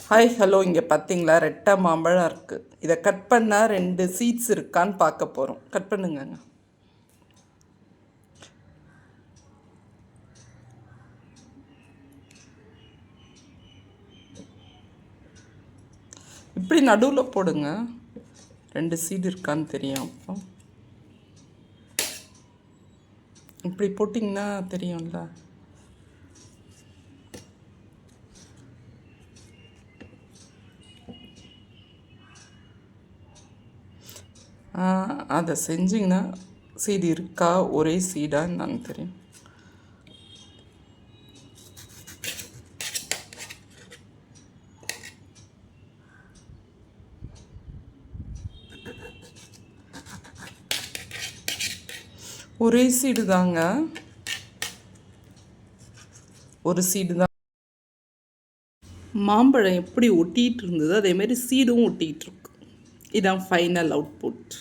Hi hello, இங்கே பார்த்தீங்களா ரெட்டை மாம்பழம் இருக்குது. இதை கட் பண்ணால் 2 சீட்ஸ் இருக்கான்னு பார்க்க போகிறோம். கட் பண்ணுங்கங்க. இப்படி நடுவில் போடுங்க, 2 சீடு இருக்கான்னு தெரியும். அப்போ இப்படி போட்டிங்கன்னா தெரியும்ல. அதை செஞ்சிங்கன்னா சீடு இருக்கா, ஒரே சீடான்னு நான் தெரியும். ஒரே சீடு தாங்க, ஒரு சீடு தான். மாம்பழம் எப்படி ஒட்டிகிட்டு இருந்தது அதேமாரி சீடும் ஒட்டிகிட்டு இருக்கு. இதான் ஃபைனல் அவுட்புட்.